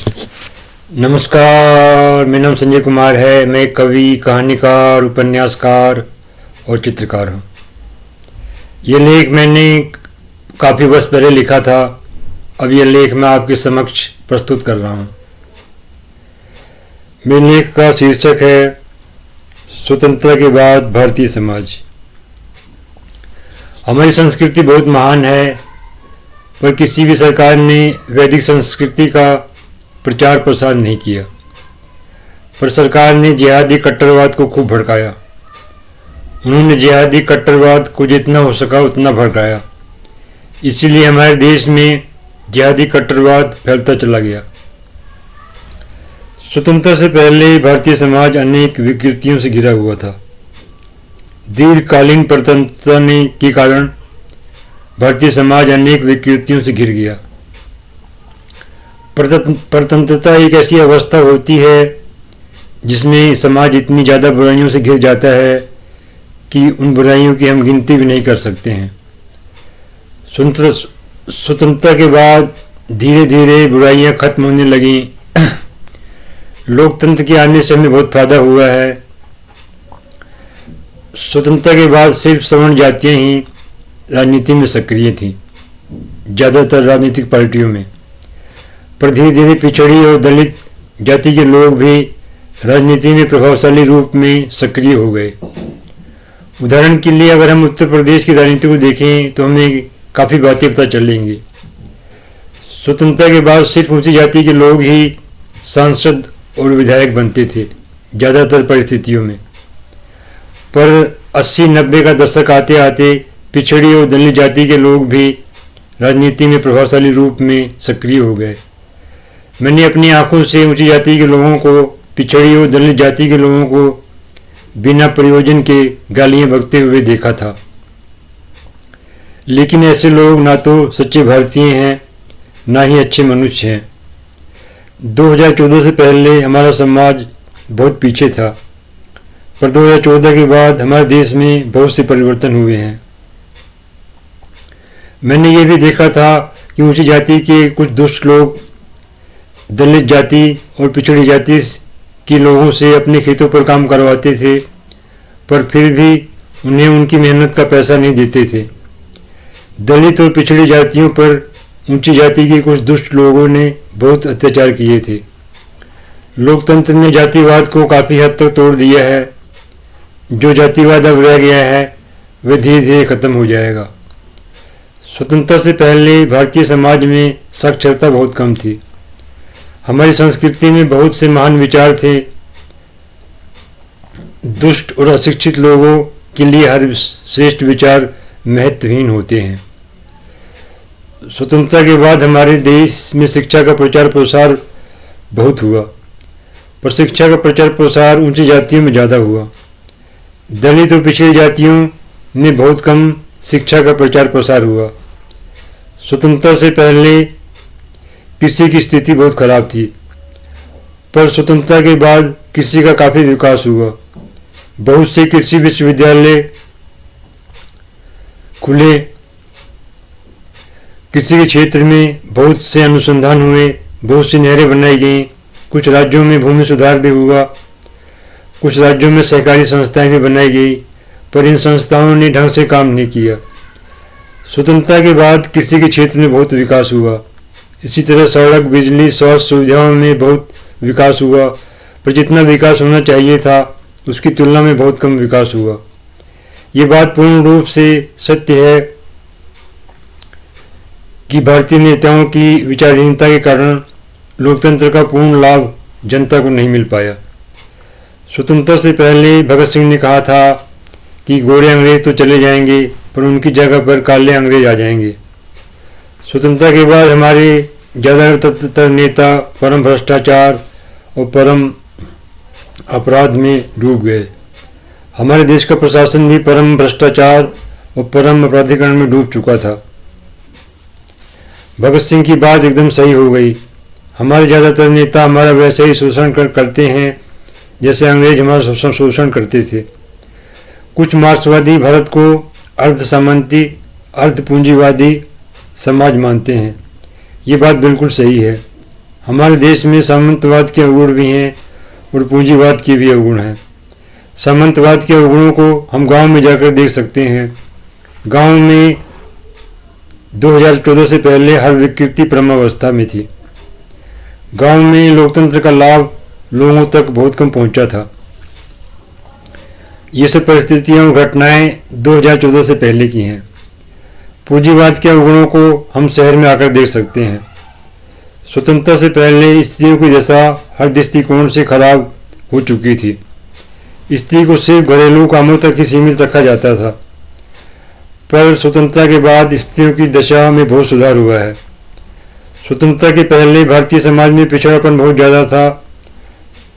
नमस्कार, मेरा नाम संजय कुमार है। मैं एक कवि, कहानीकार, उपन्यासकार और चित्रकार हूँ। ये लेख मैंने काफ़ी वर्ष पहले लिखा था। अब यह लेख मैं आपके समक्ष प्रस्तुत कर रहा हूँ। मेरे लेख का शीर्षक है स्वतंत्रता के बाद भारतीय समाज। हमारी संस्कृति बहुत महान है, पर किसी भी सरकार ने वैदिक संस्कृति का प्रचार प्रसार नहीं किया। पर सरकार ने जिहादी कट्टरवाद को खूब भड़काया। उन्होंने जिहादी कट्टरवाद को जितना हो सका उतना भड़काया। इसीलिए हमारे देश में जिहादी कट्टरवाद फैलता चला गया। स्वतंत्रता से पहले भारतीय समाज अनेक विकृतियों से घिरा हुआ था। दीर्घकालीन परतंत्रता के कारण भारतीय समाज अनेक विकृतियों से घिर गया। परतंत्रता एक ऐसी अवस्था होती है जिसमें समाज इतनी ज़्यादा बुराइयों से घिर जाता है कि उन बुराइयों की हम गिनती भी नहीं कर सकते हैं। स्वतंत्रता के बाद धीरे धीरे बुराइयां खत्म होने लगीं। लोकतंत्र के आने से हमें बहुत फायदा हुआ है। स्वतंत्रता के बाद सिर्फ सवर्ण जातियां ही राजनीति में सक्रिय थीं, ज़्यादातर राजनीतिक पार्टियों में। पर धीरे धीरे पिछड़ी और दलित जाति के लोग भी राजनीति में प्रभावशाली रूप में सक्रिय हो गए। उदाहरण के लिए अगर हम उत्तर प्रदेश की राजनीति को देखें तो हमें काफ़ी बातें पता चलेंगी। स्वतंत्रता के बाद सिर्फ ऊंची जाति के लोग ही सांसद और विधायक बनते थे ज़्यादातर परिस्थितियों में। पर 80-90 का दशक आते आते पिछड़ी और दलित जाति के लोग भी राजनीति में प्रभावशाली रूप में सक्रिय हो गए। मैंने अपनी आंखों से ऊंची जाति के लोगों को, पिछड़ी और दलित जाति के लोगों को बिना प्रयोजन के गालियां बकते हुए देखा था। लेकिन ऐसे लोग ना तो सच्चे भारतीय हैं, ना ही अच्छे मनुष्य हैं। 2014 से पहले हमारा समाज बहुत पीछे था, पर 2014 के बाद हमारे देश में बहुत से परिवर्तन हुए हैं। मैंने ये भी देखा था कि ऊंची जाति के कुछ दुष्ट लोग दलित जाति और पिछड़ी जाति के लोगों से अपने खेतों पर काम करवाते थे, पर फिर भी उन्हें उनकी मेहनत का पैसा नहीं देते थे। दलित और पिछड़ी जातियों पर ऊंची जाति के कुछ दुष्ट लोगों ने बहुत अत्याचार किए थे। लोकतंत्र ने जातिवाद को काफ़ी हद तक तोड़ दिया है। जो जातिवाद अब रह गया है वह धीरे धीरे खत्म हो जाएगा। स्वतंत्रता से पहले भारतीय समाज में साक्षरता बहुत कम थी। हमारी संस्कृति में बहुत से महान विचार थे। दुष्ट और अशिक्षित लोगों के लिए हर श्रेष्ठ विचार महत्वहीन होते हैं। स्वतंत्रता के बाद हमारे देश में शिक्षा का प्रचार प्रसार बहुत हुआ, पर शिक्षा का प्रचार प्रसार ऊंची जातियों में ज़्यादा हुआ। दलित और पिछड़ी जातियों में बहुत कम शिक्षा का प्रचार प्रसार हुआ। स्वतंत्रता से पहले कृषि की स्थिति बहुत खराब थी, पर स्वतंत्रता के बाद कृषि का काफ़ी विकास हुआ। बहुत से कृषि विश्वविद्यालय खुले, कृषि के क्षेत्र में बहुत से अनुसंधान हुए, बहुत सी नहरें बनाई गईं। कुछ राज्यों में भूमि सुधार भी हुआ, कुछ राज्यों में सहकारी संस्थाएं भी बनाई गई, पर इन संस्थाओं ने ढंग से काम नहीं किया। स्वतंत्रता के बाद कृषि के क्षेत्र में बहुत विकास हुआ। इसी तरह सड़क, बिजली, स्वास्थ्य सुविधाओं में बहुत विकास हुआ, पर जितना विकास होना चाहिए था उसकी तुलना में बहुत कम विकास हुआ। ये बात पूर्ण रूप से सत्य है कि भारतीय नेताओं की विचारहीनता के कारण लोकतंत्र का पूर्ण लाभ जनता को नहीं मिल पाया। स्वतंत्रता से पहले भगत सिंह ने कहा था कि गोरे अंग्रेज तो चले जाएंगे, पर उनकी जगह पर काले अंग्रेज आ जाएंगे। स्वतंत्रता के बाद हमारे ज़्यादातर नेता परम भ्रष्टाचार और परम अपराध में डूब गए। हमारे देश का प्रशासन भी परम भ्रष्टाचार और परम अपराधीकरण में डूब चुका था। भगत सिंह की बात एकदम सही हो गई। हमारे ज़्यादातर नेता हमारा वैसे ही शोषण करते हैं जैसे अंग्रेज हमारा शोषण करते थे। कुछ मार्क्सवादी भारत को अर्ध सामंती, अर्ध पूंजीवादी समाज मानते हैं। ये बात बिल्कुल सही है। हमारे देश में सामंतवाद के अवगुण भी हैं और पूंजीवाद के भी अवगुण हैं। सामंतवाद के अवगुणों को हम गांव में जाकर देख सकते हैं। गांव में 2014 से पहले हर विकृति परमावस्था में थी। गांव में लोकतंत्र का लाभ लोगों तक बहुत कम पहुंचा था। ये सब परिस्थितियां और घटनाएं 2014 से पहले की हैं। पूंजीवाद के अवगुणों को हम शहर में आकर देख सकते हैं। स्वतंत्रता से पहले स्त्रियों की दशा हर दृष्टिकोण से खराब हो चुकी थी। स्त्री को सिर्फ घरेलू कामों तक ही सीमित रखा जाता था, पर स्वतंत्रता के बाद स्त्रियों की दशा में बहुत सुधार हुआ है। स्वतंत्रता के पहले भारतीय समाज में पिछड़ापन बहुत ज़्यादा था,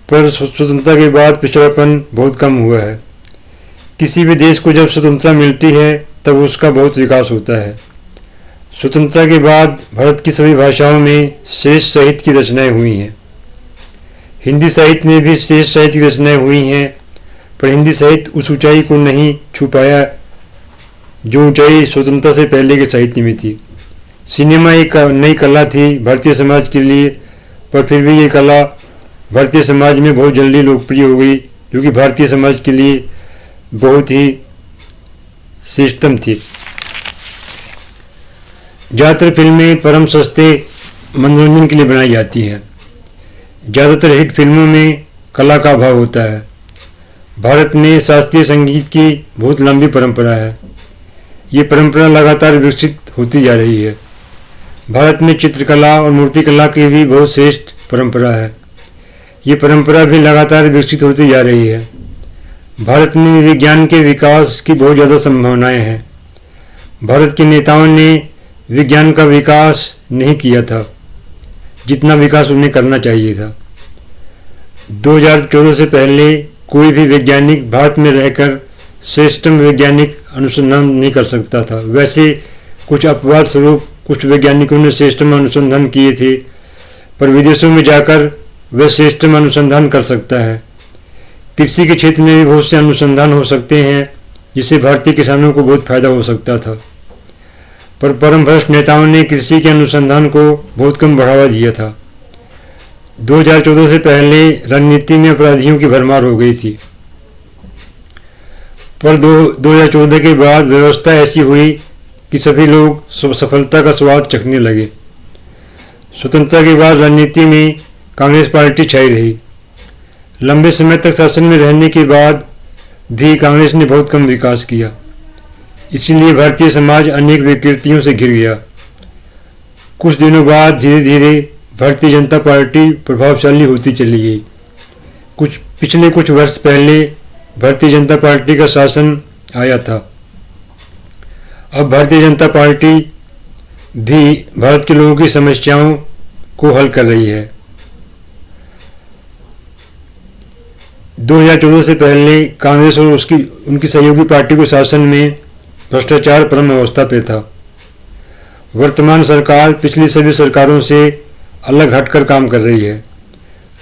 पर स्वतंत्रता के बाद पिछड़ापन बहुत कम हुआ है। किसी भी देश को जब स्वतंत्रता मिलती है तब उसका बहुत विकास होता है। स्वतंत्रता के बाद भारत की सभी भाषाओं में श्रेष्ठ साहित्य की रचनाएं हुई हैं। हिंदी साहित्य में भी श्रेष्ठ साहित्य की रचनाएं हुई हैं, पर हिंदी साहित्य उस ऊंचाई को नहीं छू पाया जो ऊंचाई स्वतंत्रता से पहले के साहित्य में थी। सिनेमा एक नई कला थी भारतीय समाज के लिए, पर फिर भी ये कला भारतीय समाज में बहुत जल्दी लोकप्रिय हो गई, जो कि भारतीय समाज के लिए बहुत ही श्रेष्ठतम थी। ज़्यादातर फिल्में परम सस्ते मनोरंजन के लिए बनाई जाती हैं। ज़्यादातर हिट फिल्मों में कला का अभाव होता है। भारत में शास्त्रीय संगीत की बहुत लंबी परंपरा है। ये परंपरा लगातार विकसित होती जा रही है। भारत में चित्रकला और मूर्तिकला की भी बहुत श्रेष्ठ परंपरा है। ये परंपरा भी लगातार विकसित होती जा रही है। भारत में विज्ञान के विकास की बहुत ज़्यादा संभावनाएं हैं। भारत के नेताओं ने विज्ञान का विकास नहीं किया था जितना विकास उन्हें करना चाहिए था। 2014 से पहले कोई भी वैज्ञानिक भारत में रहकर श्रेष्ठतम वैज्ञानिक अनुसंधान नहीं कर सकता था। वैसे कुछ अपवाद स्वरूप कुछ वैज्ञानिकों ने श्रेष्ठतम अनुसंधान किए थे, पर विदेशों में जाकर वह श्रेष्ठतम अनुसंधान कर सकता है। कृषि के क्षेत्र में भी बहुत से अनुसंधान हो सकते हैं, जिससे भारतीय किसानों को बहुत फायदा हो सकता था, पर परम भ्रष्ट नेताओं ने कृषि के अनुसंधान को बहुत कम बढ़ावा दिया था। 2014 से पहले राजनीति में अपराधियों की भरमार हो गई थी, पर 2014 के बाद व्यवस्था ऐसी हुई कि सभी लोग सफलता का स्वाद चखने लगे। स्वतंत्रता के बाद राजनीति में कांग्रेस पार्टी छाई रही। लंबे समय तक शासन में रहने के बाद भी कांग्रेस ने बहुत कम विकास किया। इसीलिए भारतीय समाज अनेक विकृतियों से घिर गया। कुछ दिनों बाद धीरे धीरे भारतीय जनता पार्टी प्रभावशाली होती चली गई। पिछले कुछ वर्ष पहले भारतीय जनता पार्टी का शासन आया था। अब भारतीय जनता पार्टी भी भारत के लोगों की समस्याओं को हल कर रही है। 2014 से पहले कांग्रेस और उनकी सहयोगी पार्टी के शासन में भ्रष्टाचार परम अवस्था पे था। वर्तमान सरकार पिछली सभी सरकारों से अलग हटकर काम कर रही है।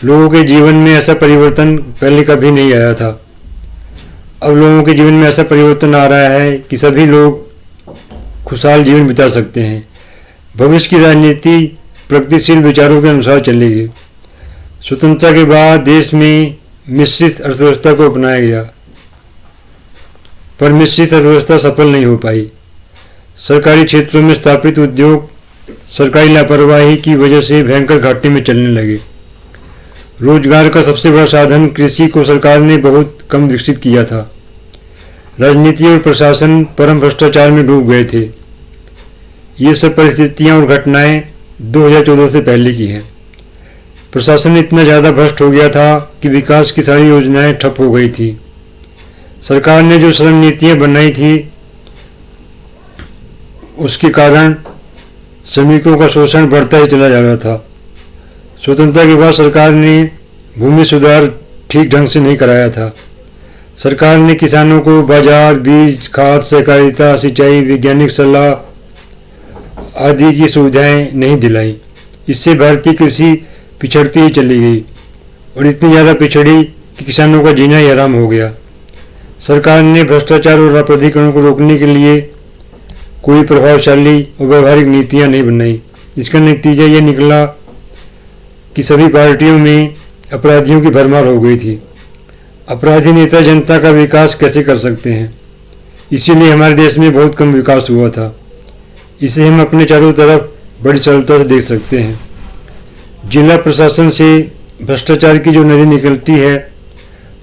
लोगों के जीवन में ऐसा परिवर्तन पहले कभी नहीं आया था। अब लोगों के जीवन में ऐसा परिवर्तन आ रहा है कि सभी लोग खुशहाल जीवन बिता सकते हैं। भविष्य की राजनीति प्रगतिशील विचारों के अनुसार चलेगी। स्वतंत्रता के बाद देश में मिश्रित अर्थव्यवस्था को अपनाया गया, पर मिश्रित अर्थव्यवस्था सफल नहीं हो पाई। सरकारी क्षेत्रों में स्थापित उद्योग सरकारी लापरवाही की वजह से भयंकर घाटे में चलने लगे। रोजगार का सबसे बड़ा साधन कृषि को सरकार ने बहुत कम विकसित किया था। राजनीति और प्रशासन परम भ्रष्टाचार में डूब गए थे। ये सब परिस्थितियां और घटनाएं 2014 से पहले की हैं। प्रशासन इतना ज़्यादा भ्रष्ट हो गया था कि विकास की सारी योजनाएं ठप हो गई थी। सरकार ने जो श्रम नीतियाँ बनाई थी उसके कारण श्रमिकों का शोषण बढ़ता ही चला जा रहा था। स्वतंत्रता के बाद सरकार ने भूमि सुधार ठीक ढंग से नहीं कराया था। सरकार ने किसानों को बाजार, बीज, खाद, सहकारिता, सिंचाई, वैज्ञानिक सलाह आदि की सुविधाएं नहीं दिलाई। इससे भारतीय कृषि पिछड़ती ही चली गई और इतनी ज़्यादा पिछड़ी कि किसानों का जीना ही हराम हो गया। सरकार ने भ्रष्टाचार और अपराधीकरण को रोकने के लिए कोई प्रभावशाली और व्यवहारिक नीतियां नहीं बनाई। इसका नतीजा ये निकला कि सभी पार्टियों में अपराधियों की भरमार हो गई थी। अपराधी नेता जनता का विकास कैसे कर सकते हैं? इसीलिए हमारे देश में बहुत कम विकास हुआ था। इसे हम अपने चारों तरफ बड़ी सरलता से देख सकते हैं। जिला प्रशासन से भ्रष्टाचार की जो नदी निकलती है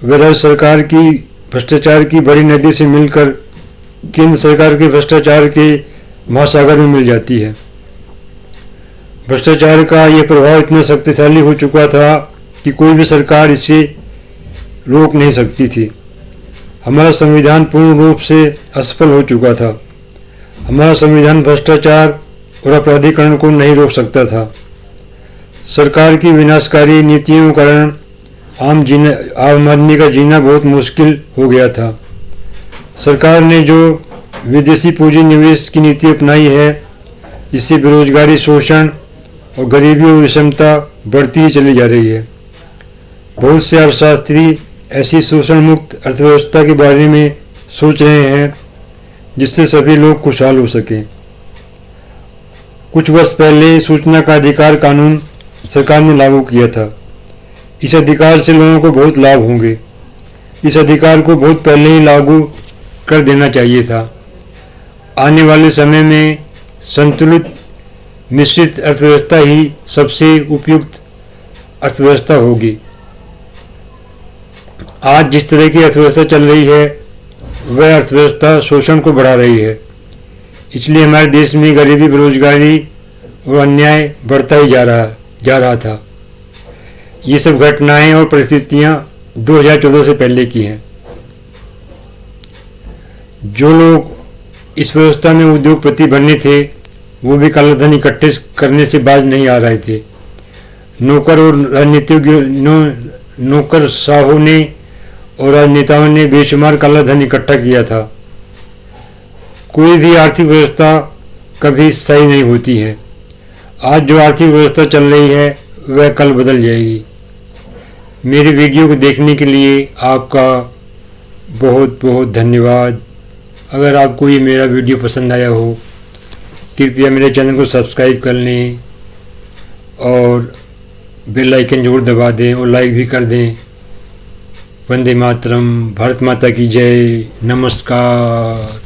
वह राज्य सरकार की भ्रष्टाचार की बड़ी नदी से मिलकर केंद्र सरकार के भ्रष्टाचार के महासागर में मिल जाती है। भ्रष्टाचार का यह प्रभाव इतना शक्तिशाली हो चुका था कि कोई भी सरकार इसे रोक नहीं सकती थी। हमारा संविधान पूर्ण रूप से असफल हो चुका था। हमारा संविधान भ्रष्टाचार और अपराधीकरण को नहीं रोक सकता था। सरकार की विनाशकारी नीतियों के कारण आम आदमी का जीना बहुत मुश्किल हो गया था। सरकार ने जो विदेशी पूंजी निवेश की नीति अपनाई है, इससे बेरोजगारी, शोषण और गरीबी और विषमता बढ़ती ही चली जा रही है। बहुत से अर्थशास्त्री ऐसी शोषण मुक्त अर्थव्यवस्था के बारे में सोच रहे हैं जिससे सभी लोग खुशहाल हो सकें। कुछ वर्ष पहले सूचना का अधिकार कानून सरकार ने लागू किया था। इस अधिकार से लोगों को बहुत लाभ होंगे। इस अधिकार को बहुत पहले ही लागू कर देना चाहिए था। आने वाले समय में संतुलित मिश्रित अर्थव्यवस्था ही सबसे उपयुक्त अर्थव्यवस्था होगी। आज जिस तरह की अर्थव्यवस्था चल रही है वह अर्थव्यवस्था शोषण को बढ़ा रही है। इसलिए हमारे देश में गरीबी, बेरोजगारी और अन्याय बढ़ता ही जा रहा था। ये सब घटनाएं और परिस्थितियां 2014 से पहले की हैं। जो लोग इस व्यवस्था में उद्योगपति बनने थे वो भी काला धन इकट्ठे करने से बाज नहीं आ रहे थे। नौकर और नौकरशाहों ने और राजनेताओं ने बेशुमार काला धन इकट्ठा किया था। कोई भी आर्थिक व्यवस्था कभी स्थायी नहीं होती है। आज जो आर्थिक व्यवस्था चल रही है वह कल बदल जाएगी। मेरी वीडियो को देखने के लिए आपका बहुत बहुत धन्यवाद। अगर आपको ये मेरा वीडियो पसंद आया हो कृपया मेरे चैनल को सब्सक्राइब कर लें और बेल आइकन जरूर दबा दें और लाइक भी कर दें। वंदे मातरम। भारत माता की जय। नमस्कार।